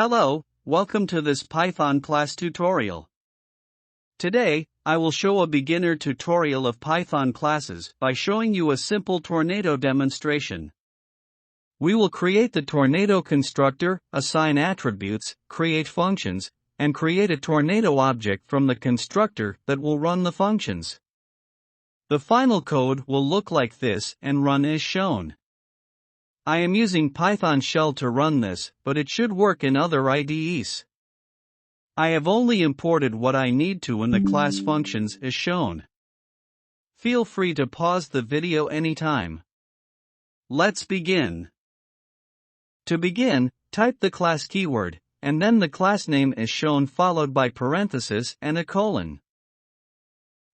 Hello, welcome to this Python class tutorial. Today, I will show a beginner tutorial of Python classes by showing you a simple tornado demonstration. We will create the tornado constructor, assign attributes, create functions, and create a tornado object from the constructor that will run the functions. The final code will look like this and run as shown. I am using Python shell to run this, but it should work in other IDEs. I have only imported what I need to in the class functions as shown. Feel free to pause the video anytime. Let's begin. To begin, type the class keyword, and then the class name as shown followed by parenthesis and a colon.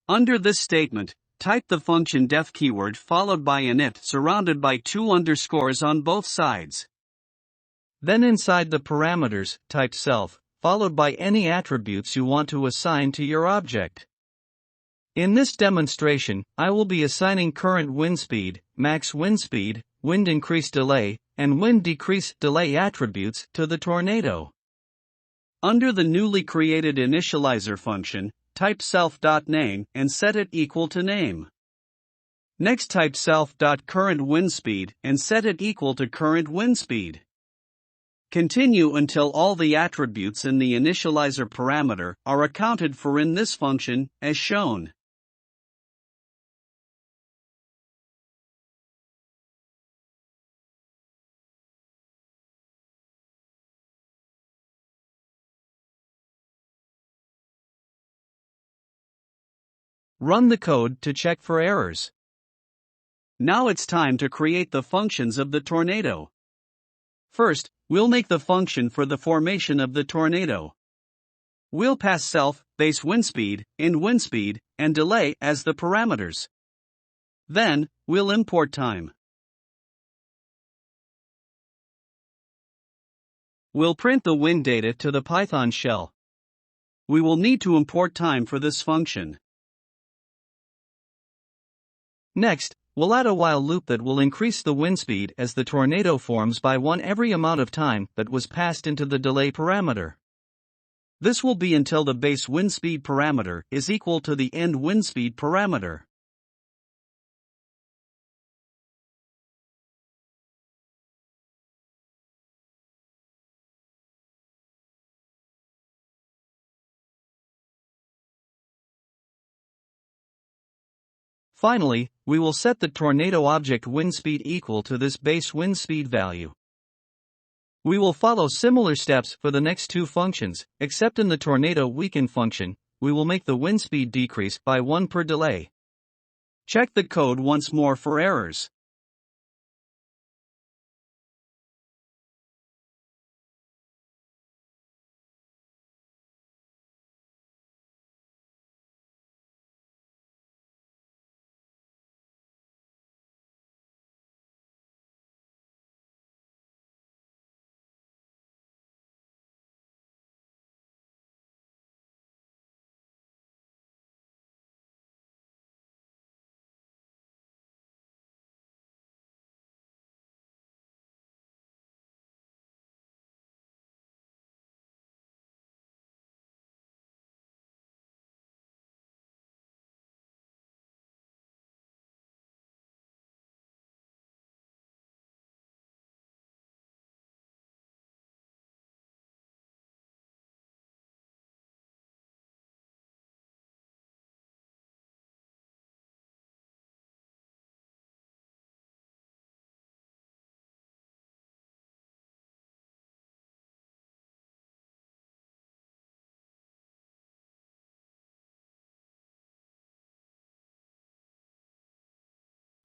Under this statement, type the function def keyword followed by an int surrounded by two underscores on both sides. Then inside the parameters, type self, followed by any attributes you want to assign to your object. In this demonstration, I will be assigning current wind speed, max wind speed, wind increase delay, and wind decrease delay attributes to the tornado. Under the newly created initializer function, type self.name and set it equal to name. Next type self.current wind speed and set it equal to current wind speed. Continue until all the attributes in the initializer parameter are accounted for in this function, as shown. Run the code to check for errors. Now it's time to create the functions of the tornado. First, we'll make the function for the formation of the tornado. We'll pass self, base wind speed, end wind speed, and delay as the parameters. Then, we'll import time. We'll print the wind data to the Python shell. We will need to import time for this function. Next, we'll add a while loop that will increase the wind speed as the tornado forms by 1 every amount of time that was passed into the delay parameter. This will be until the base wind speed parameter is equal to the end wind speed parameter. Finally, we will set the tornado object wind speed equal to this base wind speed value. We will follow similar steps for the next two functions, except in the tornado weaken function, we will make the wind speed decrease by 1 per delay. Check the code once more for errors.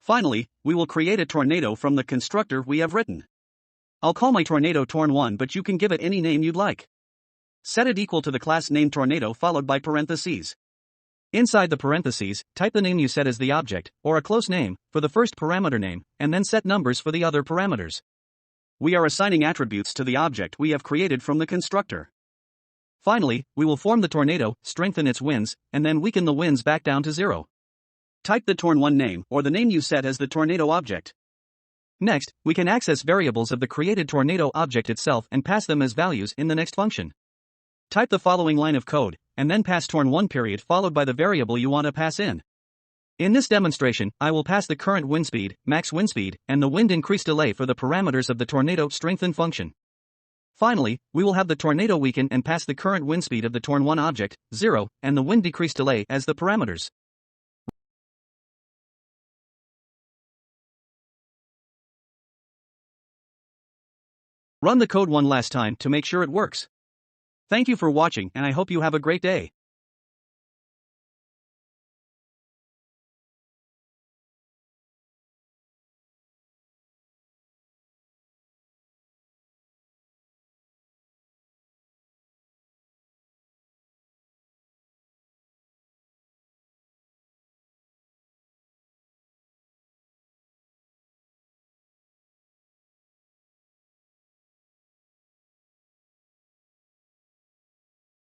Finally, we will create a tornado from the constructor we have written. I'll call my tornado torn1, but you can give it any name you'd like. Set it equal to the class name tornado followed by parentheses. Inside the parentheses, type the name you set as the object, or a close name, for the first parameter name, and then set numbers for the other parameters. We are assigning attributes to the object we have created from the constructor. Finally, we will form the tornado, strengthen its winds, and then weaken the winds back down to 0. Type the torn1 name or the name you set as the tornado object. Next, we can access variables of the created tornado object itself and pass them as values in the next function. Type the following line of code, and then pass torn1 period followed by the variable you want to pass in. In this demonstration, I will pass the current wind speed, max wind speed, and the wind increase delay for the parameters of the tornado strengthen function. Finally, we will have the tornado weaken and pass the current wind speed of the torn1 object, 0, and the wind decrease delay as the parameters. Run the code one last time to make sure it works. Thank you for watching and I hope you have a great day.